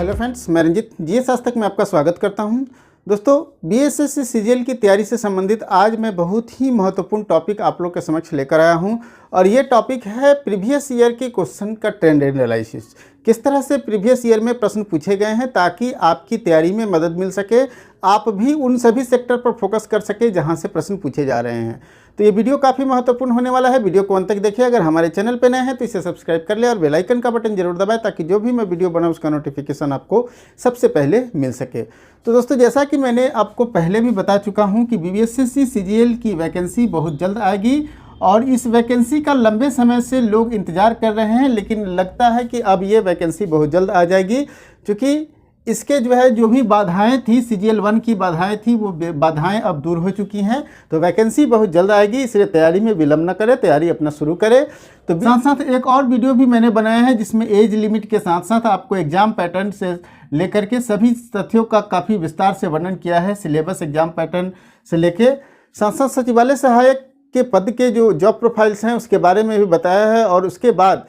Hello friends, मैं Ranjit GS आज तक में आपका स्वागत करता हूं। दोस्तों, बीएसएससी सीजीएल की तैयारी से संबंधित आज मैं बहुत ही महत्वपूर्ण टॉपिक आप लोग के समक्ष लेकर आया हूं और ये टॉपिक है प्रीवियस ईयर के क्वेश्चन का ट्रेंड एनालिसिस। किस तरह से प्रीवियस ईयर में प्रश्न पूछे गए हैं ताकि आपकी तैयारी में मदद मिल सके, आप भी उन सभी सेक्टर पर फोकस कर सके जहां से प्रश्न पूछे जा रहे हैं। तो ये वीडियो काफ़ी महत्वपूर्ण होने वाला है, वीडियो को अंत तक देखिए। अगर हमारे चैनल पर नए हैं तो इसे सब्सक्राइब कर ले और बेल आइकन का बटन जरूर दबाएं ताकि जो भी मैं वीडियो बनाऊं उसका नोटिफिकेशन आपको सबसे पहले मिल सके। तो दोस्तों, जैसा कि मैंने आपको पहले भी बता चुका हूं कि बीएसएससी सीजीएल की वैकेंसी बहुत जल्द आएगी और इस वैकेंसी का लंबे समय से लोग इंतज़ार कर रहे हैं, लेकिन लगता है कि अब ये वैकेंसी बहुत जल्द आ जाएगी, क्योंकि इसके जो भी बाधाएं थी, सीजीएल 1 की बाधाएं थी, वो बाधाएं अब दूर हो चुकी हैं। तो वैकेंसी बहुत जल्द आएगी, इसलिए तैयारी में विलम्ब न करें, तैयारी अपना शुरू करें। तो साथ साथ एक और वीडियो भी मैंने बनाया है जिसमें एज लिमिट के साथ साथ आपको एग्जाम पैटर्न से लेकर के सभी तथ्यों का काफ़ी विस्तार से वर्णन किया है। सिलेबस, एग्जाम पैटर्न से लेके साथ साथ सचिवालय सहायक के पद के जो जॉब प्रोफाइल्स हैं उसके बारे में भी बताया है। और उसके बाद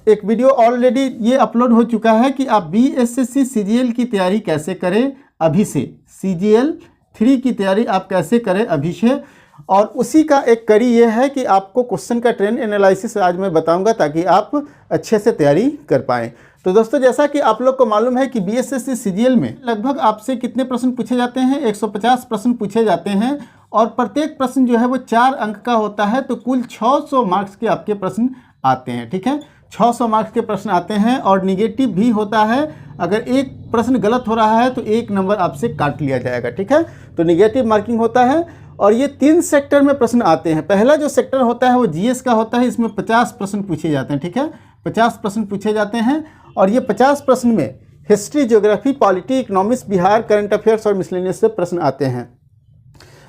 एक वीडियो ऑलरेडी ये अपलोड हो चुका है कि आप बीएसएससी सीजीएल की तैयारी कैसे करें अभी से, सीजीएल 3 की तैयारी आप कैसे करें अभी से। और उसी का एक कड़ी ये है कि आपको क्वेश्चन का ट्रेंड एनालिसिस आज मैं बताऊंगा ताकि आप अच्छे से तैयारी कर पाएँ। तो दोस्तों, जैसा कि आप लोग को मालूम है कि बीएसएससी सीजीएल में लगभग आपसे कितने प्रश्न पूछे जाते हैं, 150 प्रश्न पूछे जाते हैं और प्रत्येक प्रश्न जो है वो 4 अंक का होता है। तो कुल 600 मार्क्स के आपके प्रश्न आते हैं, ठीक है। 600 मार्क्स के प्रश्न आते हैं और निगेटिव भी होता है। अगर एक प्रश्न गलत हो रहा है तो 1 नंबर आपसे काट लिया जाएगा, ठीक है। तो निगेटिव मार्किंग होता है और ये 3 सेक्टर में प्रश्न आते हैं। पहला जो सेक्टर होता है वो जीएस का होता है, इसमें 50 प्रश्न पूछे जाते हैं, ठीक है। 50 प्रश्न पूछे जाते हैं और ये 50 प्रश्न में history, geography, polity, economics, Bihar, current affairs और मिसलेनियस से प्रश्न आते हैं।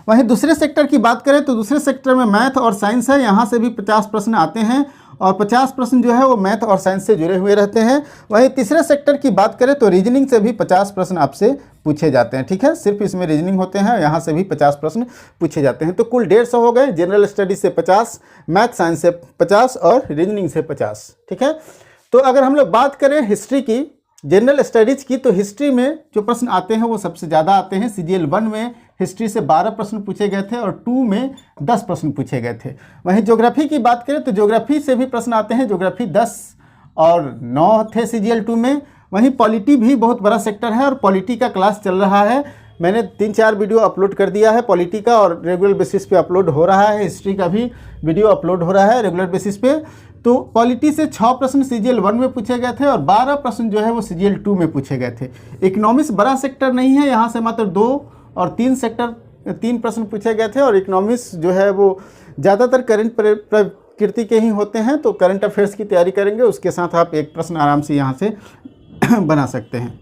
वहीं दूसरे सेक्टर की बात करें तो दूसरे सेक्टर में मैथ और साइंस है, यहाँ से भी 50 प्रश्न आते हैं और 50 प्रश्न जो है वो मैथ और साइंस से जुड़े हुए रहते हैं। वहीं तीसरे सेक्टर की बात करें तो रीजनिंग से भी 50 प्रश्न आपसे पूछे जाते हैं, ठीक है। सिर्फ इसमें रीजनिंग होते हैं, यहाँ से भी 50 प्रश्न पूछे जाते हैं। तो कुल 150 हो गए। जनरल स्टडीज से 50, मैथ साइंस से 50 और रीजनिंग से 50, ठीक है। तो अगर हम लोग बात करें हिस्ट्री की, जनरल स्टडीज़ की, तो हिस्ट्री में जो प्रश्न आते हैं वो सबसे ज़्यादा आते हैं। सीजीएल 1 में हिस्ट्री से 12 प्रश्न पूछे गए थे और 2 में 10 प्रश्न पूछे गए थे। वहीं ज्योग्राफी की बात करें तो ज्योग्राफी से भी प्रश्न आते हैं। ज्योग्राफी 10 और 9 थे सीजीएल 2 में। वहीं पॉलिटी भी बहुत बड़ा सेक्टर है और पॉलिटी का क्लास चल रहा है। मैंने 3-4 वीडियो अपलोड कर दिया है पॉलिटी का और रेगुलर बेसिस पे अपलोड हो रहा है। हिस्ट्री का भी वीडियो अपलोड हो रहा है रेगुलर बेसिस पे। तो पॉलिटी से 6 प्रश्न सीजीएल 1 में पूछे गए थे और 12 प्रश्न जो है वो सीजीएल 2 में पूछे गए थे। इकोनॉमिक्स बड़ा सेक्टर नहीं है, यहाँ से मात्र 2 और 3 प्रश्न पूछे गए थे और इकोनॉमिक्स जो है वो ज़्यादातर करंट प्रकृति के ही होते हैं। तो करंट अफेयर्स की तैयारी करेंगे, उसके साथ आप एक प्रश्न आराम से यहाँ से बना सकते हैं।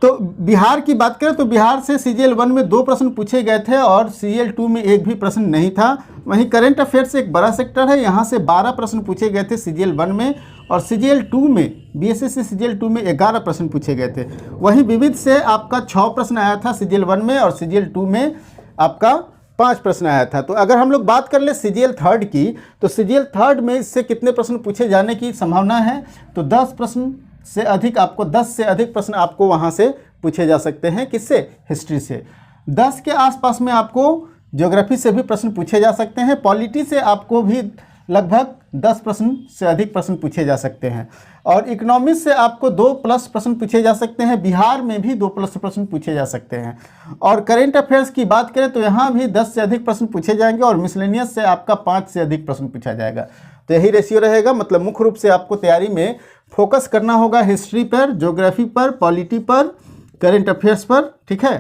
तो बिहार की बात करें तो बिहार से सीजीएल 1 में 2 प्रश्न पूछे गए थे और सीजीएल 2 में एक भी प्रश्न नहीं था। वहीं करंट अफेयर्स एक बड़ा सेक्टर है, यहाँ से 12 प्रश्न पूछे गए थे सीजीएल 1 में और सीजीएल 2 में, बीएसएससी सीजीएल 2 में 11 प्रश्न पूछे गए थे। वहीं विविध से आपका 6 प्रश्न आया था सीजीएल 1 में और सीजीएल 2 में आपका 5 प्रश्न आया था। तो अगर हम लोग बात कर ले सीजीएल 3 की, तो सीजीएल 3 में इससे कितने प्रश्न पूछे जाने की संभावना है, तो 10 प्रश्न से अधिक आपको 10 से अधिक प्रश्न आपको वहाँ से पूछे जा सकते हैं। किससे? हिस्ट्री से। 10 के आसपास में आपको ज्योग्राफी से भी प्रश्न पूछे जा सकते हैं। पॉलिटी से आपको भी लगभग 10 प्रश्न से अधिक प्रश्न पूछे जा सकते हैं और इकोनॉमिक्स से आपको 2+ प्रश्न पूछे जा सकते हैं। बिहार में भी 2+ प्रश्न पूछे जा सकते हैं। और करेंट अफेयर्स की बात करें तो यहाँ भी 10 से अधिक प्रश्न पूछे जाएंगे और मिसलेनियस से आपका 5 से अधिक प्रश्न पूछा जाएगा। तो यही रेशियो रहेगा। मतलब मुख्य रूप से आपको तैयारी में फोकस करना होगा हिस्ट्री पर, ज्योग्राफी पर, पॉलिटी पर, करेंट अफेयर्स पर, ठीक है।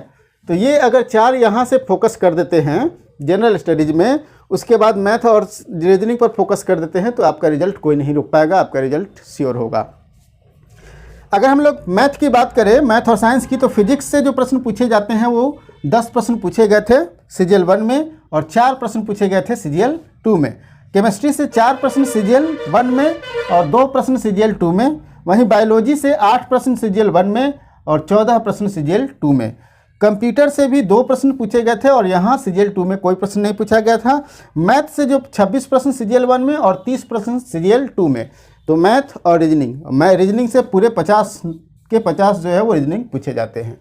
तो ये अगर 4 यहाँ से फोकस कर देते हैं जनरल स्टडीज में, उसके बाद मैथ और रीजनिंग पर फोकस कर देते हैं तो आपका रिजल्ट कोई नहीं रोक पाएगा, आपका रिजल्ट श्योर होगा। अगर हम लोग मैथ की बात करें, मैथ और साइंस की, तो फिजिक्स से जो प्रश्न पूछे जाते हैं वो 10 प्रश्न पूछे गए थे सीजीएल 1 में और 4 प्रश्न पूछे गए थे सीजीएल 2 में। केमिस्ट्री से 4 प्रश्न सीजीएल 1 में और 2 प्रश्न सीजीएल 2 में। वहीं बायोलॉजी से 8 प्रश्न सीजीएल 1 में और 14 प्रश्न सीजीएल 2 में। कंप्यूटर से भी 2 प्रश्न पूछे गए थे और यहाँ सीजीएल 2 में कोई प्रश्न नहीं पूछा गया था। मैथ से जो 26 प्रश्न सीजीएल 1 में और 30 प्रश्न सीजीएल 2 में। तो मैथ और रीजनिंग से पूरे 50 के 50 जो है वो रीजनिंग पूछे जाते हैं।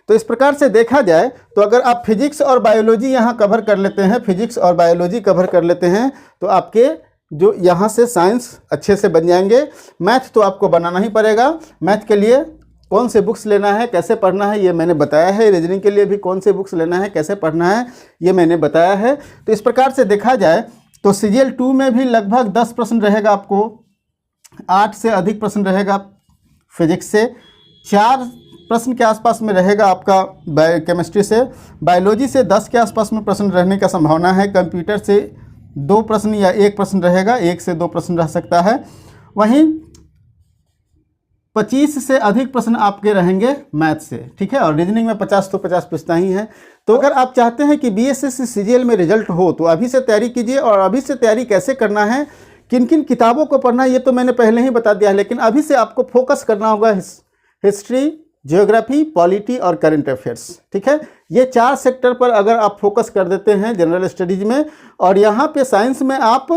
तो इस प्रकार से देखा जाए तो अगर आप फिजिक्स और बायोलॉजी यहाँ कवर कर लेते हैं, फिजिक्स और बायोलॉजी कवर कर लेते हैं, तो आपके जो यहाँ से साइंस अच्छे से बन जाएंगे। मैथ तो आपको बनाना ही पड़ेगा। मैथ के लिए कौन से बुक्स लेना है, कैसे पढ़ना है, ये मैंने बताया है। रीजनिंग के लिए भी कौन से बुक्स लेना है, कैसे पढ़ना है, ये मैंने बताया है। तो इस प्रकार से देखा जाए तो CGL 2 में भी लगभग 10 प्रश्न रहेगा आपको, 8 से अधिक प्रश्न रहेगा फिजिक्स से, 4 प्रश्न के आसपास में रहेगा आपका केमिस्ट्री से, बायोलॉजी से 10 के आसपास में प्रश्न रहने का संभावना है, कंप्यूटर से 2 प्रश्न या 1 प्रश्न रहेगा, 1 से 2 प्रश्न रह सकता है। वहीं 25 से अधिक प्रश्न आपके रहेंगे मैथ से, ठीक है। और रीजनिंग में 50 तो 50 पूछता ही है। तो अगर आप चाहते हैं कि BSSC CGL में रिजल्ट हो तो अभी से तैयारी कीजिए। और अभी से तैयारी कैसे करना है, किन किन किताबों को पढ़ना है, ये तो मैंने पहले ही बता दिया है, लेकिन अभी से आपको फोकस करना होगा हिस्ट्री, ज्योग्राफी, पॉलिटी और करंट अफेयर्स, ठीक है। ये 4 सेक्टर पर अगर आप फोकस कर देते हैं जनरल स्टडीज में, और यहाँ पे साइंस में आप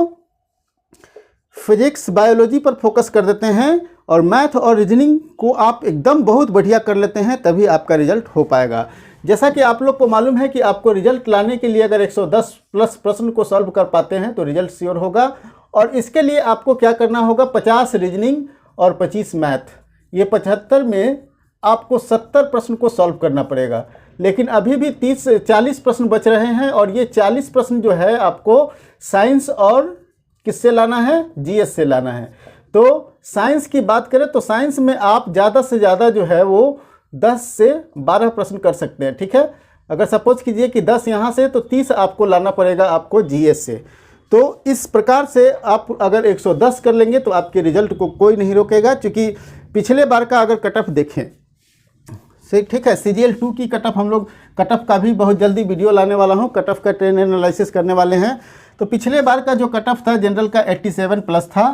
फिजिक्स, बायोलॉजी पर फोकस कर देते हैं, और मैथ और रीजनिंग को आप एकदम बहुत बढ़िया कर लेते हैं, तभी आपका रिजल्ट हो पाएगा। जैसा कि आप लोग को मालूम है कि आपको रिजल्ट लाने के लिए अगर 110 प्लस प्रश्न को सॉल्व कर पाते हैं तो रिजल्ट श्योर होगा। और इसके लिए आपको क्या करना होगा, 50 रीजनिंग और 25 मैथ, ये 75 में आपको 70 प्रश्न को सॉल्व करना पड़ेगा। लेकिन अभी भी 40 प्रश्न बच रहे हैं, और ये 40 प्रश्न जो है आपको साइंस और किससे लाना है, GS से लाना है। तो साइंस की बात करें तो साइंस में आप ज़्यादा से ज़्यादा जो है वो 10 से 12 प्रश्न कर सकते हैं, ठीक है। अगर सपोज कीजिए कि 10 यहाँ से, तो 30 आपको लाना पड़ेगा आपको GS से। तो इस प्रकार से आप अगर 110 कर लेंगे तो आपके रिजल्ट को कोई नहीं रोकेगा। क्योंकि पिछले बार का अगर कट ऑफ देखें, ठीक है, CGL 2 की कट ऑफ, हम लोग कट ऑफ का भी बहुत जल्दी वीडियो लाने वाला हूँ, कट ऑफ का ट्रेंड एनालिसिस करने वाले हैं। तो पिछले बार का जो कट ऑफ था जनरल का 87 प्लस था,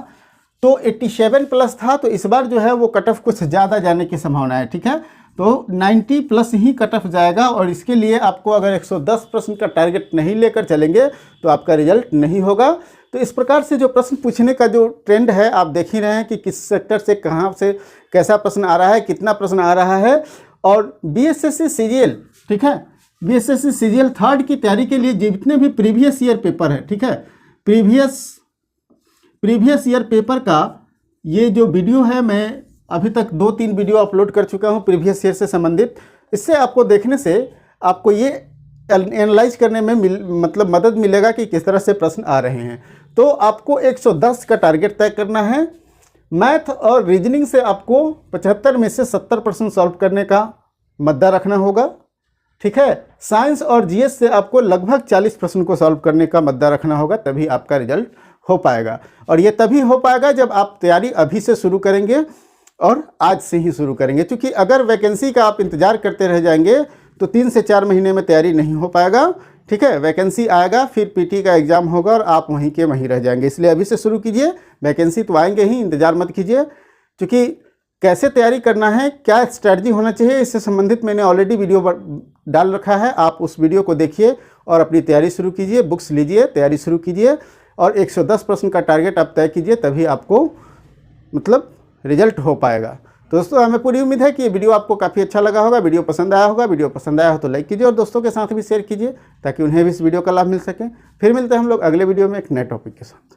तो 87 प्लस था, तो इस बार जो है वो कट ऑफ कुछ ज़्यादा जाने की संभावना है, ठीक है। तो 90 प्लस ही कट ऑफ जाएगा, और इसके लिए आपको अगर 110 प्रश्न का टारगेट नहीं लेकर चलेंगे तो आपका रिजल्ट नहीं होगा। तो इस प्रकार से जो प्रश्न पूछने का जो ट्रेंड है आप देख ही रहे हैं कि किस सेक्टर से कहाँ से कैसा प्रश्न आ रहा है, कितना प्रश्न आ रहा है। और BSSC CGL, ठीक है, BSSC CGL 3rd की तैयारी के लिए जितने भी प्रीवियस ईयर पेपर है, ठीक है, प्रीवियस ईयर पेपर का ये जो वीडियो है, मैं अभी तक 2-3 वीडियो अपलोड कर चुका हूँ प्रीवियस ईयर से संबंधित। इससे आपको देखने से आपको ये एनालाइज करने में मतलब मदद मिलेगा कि किस तरह से प्रश्न आ रहे हैं। तो आपको 110 का टारगेट तय करना है। मैथ और रीजनिंग से आपको 75 में से 70 प्रश्न सॉल्व करने का मद्दा रखना होगा, ठीक है। साइंस और GS से आपको लगभग 40 प्रश्न को सॉल्व करने का मद्दा रखना होगा, तभी आपका रिजल्ट हो पाएगा। और ये तभी हो पाएगा जब आप तैयारी अभी से शुरू करेंगे और आज से ही शुरू करेंगे। क्योंकि अगर वैकेंसी का आप इंतज़ार करते रह जाएंगे तो 3 से 4 महीने में तैयारी नहीं हो पाएगा, ठीक है। वैकेंसी आएगा, फिर PT का एग्ज़ाम होगा और आप वहीं के वहीं रह जाएंगे। इसलिए अभी से शुरू कीजिए, वैकेंसी तो आएंगे ही, इंतज़ार मत कीजिए। क्योंकि कैसे तैयारी करना है, क्या स्ट्रैटेजी होना चाहिए, इससे संबंधित मैंने ऑलरेडी वीडियो डाल रखा है, आप उस वीडियो को देखिए और अपनी तैयारी शुरू कीजिए, बुक्स लीजिए, तैयारी शुरू कीजिए और 110 प्रश्न का टारगेट आप तय कीजिए, तभी आपको मतलब रिजल्ट हो पाएगा। तो दोस्तों, हमें पूरी उम्मीद है कि ये वीडियो आपको काफ़ी अच्छा लगा होगा, वीडियो पसंद आया होगा। वीडियो पसंद आया हो तो लाइक कीजिए और दोस्तों के साथ भी शेयर कीजिए, ताकि उन्हें भी इस वीडियो का लाभ मिल सके। फिर मिलते हैं हम लोग अगले वीडियो में एक नए टॉपिक के साथ।